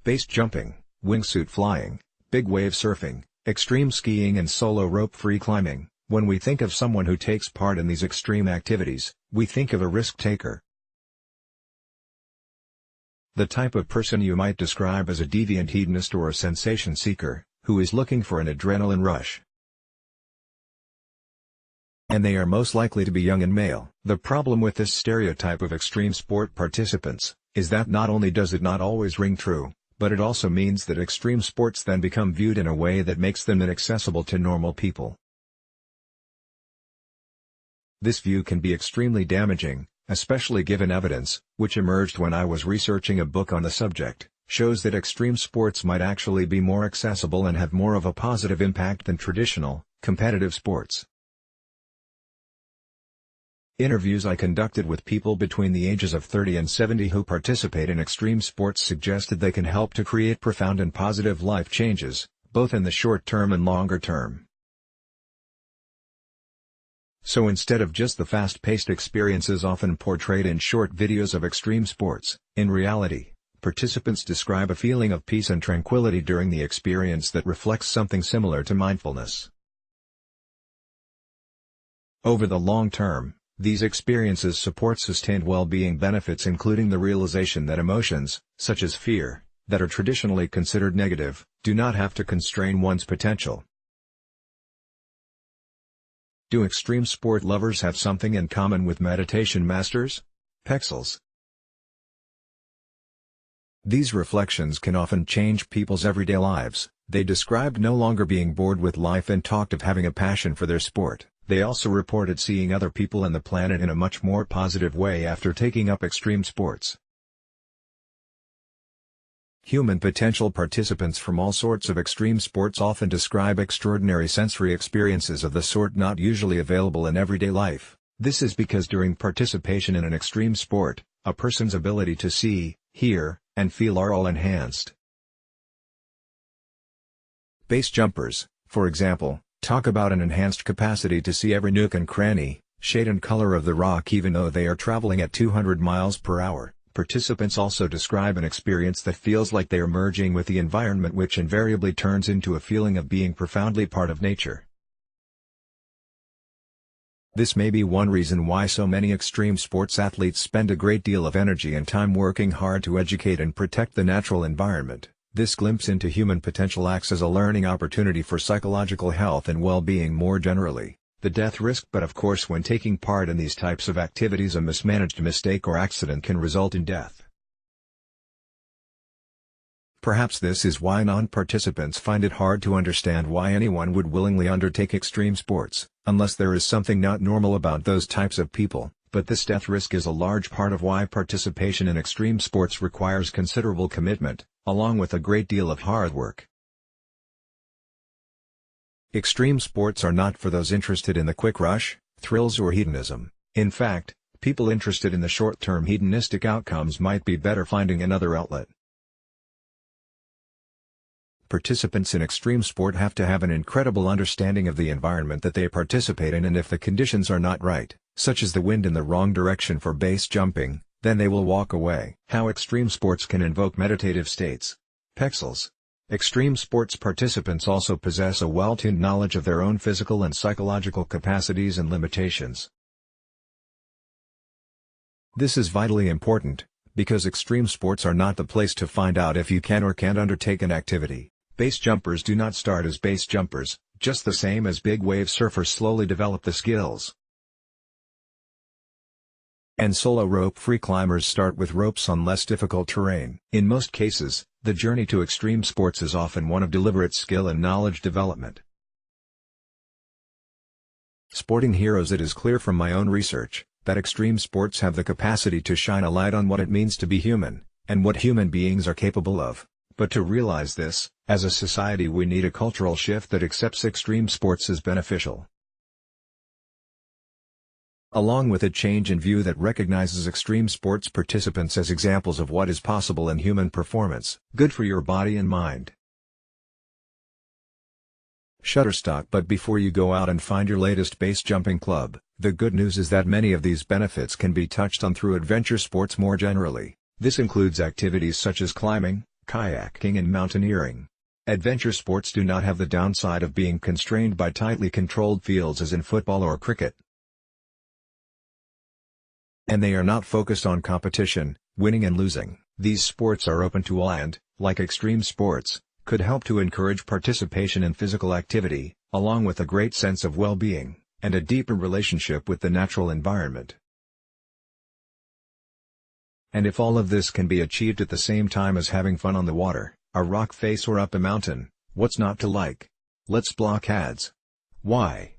base jumping, wingsuit flying, big wave surfing, extreme skiing and solo rope free climbing. When we think of someone who takes part in these extreme activities, we think of a risk taker. The type of person you might describe as a deviant hedonist or a sensation seeker, who is looking for an adrenaline rush. And they are most likely to be young and male. The problem with this stereotype of extreme sport participants, is that not only does it not always ring true, but it also means that extreme sports then become viewed in a way that makes them inaccessible to normal people. This view can be extremely damaging, especially given evidence, which emerged when I was researching a book on the subject, shows that extreme sports might actually be more accessible and have more of a positive impact than traditional, competitive sports. Interviews I conducted with people between the ages of 30 and 70 who participate in extreme sports suggested they can help to create profound and positive life changes, both in the short term and longer term. So instead of just the fast-paced experiences often portrayed in short videos of extreme sports, in reality, participants describe a feeling of peace and tranquility during the experience that reflects something similar to mindfulness. Over the long term, these experiences support sustained well-being benefits, including the realization that emotions, such as fear, that are traditionally considered negative, do not have to constrain one's potential. Do extreme sport lovers have something in common with meditation masters? Pexels. These reflections can often change people's everyday lives. They described no longer being bored with life and talked of having a passion for their sport. They also reported seeing other people and the planet in a much more positive way after taking up extreme sports. Human potential participants from all sorts of extreme sports often describe extraordinary sensory experiences of the sort not usually available in everyday life. This is because during participation in an extreme sport, a person's ability to see, hear, and feel are all enhanced. Base jumpers, for example, talk about an enhanced capacity to see every nook and cranny, shade and color of the rock even though they are traveling at 200 miles per hour. Participants also describe an experience that feels like they are merging with the environment, which invariably turns into a feeling of being profoundly part of nature. This may be one reason why so many extreme sports athletes spend a great deal of energy and time working hard to educate and protect the natural environment. This glimpse into human potential acts as a learning opportunity for psychological health and well-being more generally. The death risk, but of course when taking part in these types of activities a mismanaged mistake or accident can result in death. Perhaps this is why non-participants find it hard to understand why anyone would willingly undertake extreme sports, unless there is something not normal about those types of people, but this death risk is a large part of why participation in extreme sports requires considerable commitment, along with a great deal of hard work. Extreme sports are not for those interested in the quick rush, thrills or hedonism. In fact, people interested in the short-term hedonistic outcomes might be better finding another outlet. Participants in extreme sport have to have an incredible understanding of the environment that they participate in, and if the conditions are not right, such as the wind in the wrong direction for base jumping, then they will walk away. How extreme sports can invoke meditative states. Pexels. Extreme sports participants also possess a well-tuned knowledge of their own physical and psychological capacities and limitations. This is vitally important, because extreme sports are not the place to find out if you can or can't undertake an activity. Base jumpers do not start as base jumpers, just the same as big wave surfers slowly develop the skills. And solo rope-free climbers start with ropes on less difficult terrain. In most cases, the journey to extreme sports is often one of deliberate skill and knowledge development. Sporting heroes. It is clear from my own research, that extreme sports have the capacity to shine a light on what it means to be human, and what human beings are capable of. But to realize this, as a society we need a cultural shift that accepts extreme sports as beneficial. Along with a change in view that recognizes extreme sports participants as examples of what is possible in human performance, good for your body and mind. Shutterstock. But before you go out and find your latest base jumping club, the good news is that many of these benefits can be touched on through adventure sports more generally. This includes activities such as climbing, Kayaking and mountaineering. Adventure sports do not have the downside of being constrained by tightly controlled fields as in football or cricket. And they are not focused on competition, winning and losing. These sports are open to all and, like extreme sports, could help to encourage participation in physical activity, along with a great sense of well-being, and a deeper relationship with the natural environment. And if all of this can be achieved at the same time as having fun on the water, a rock face or up a mountain, what's not to like? Let's block ads. Why?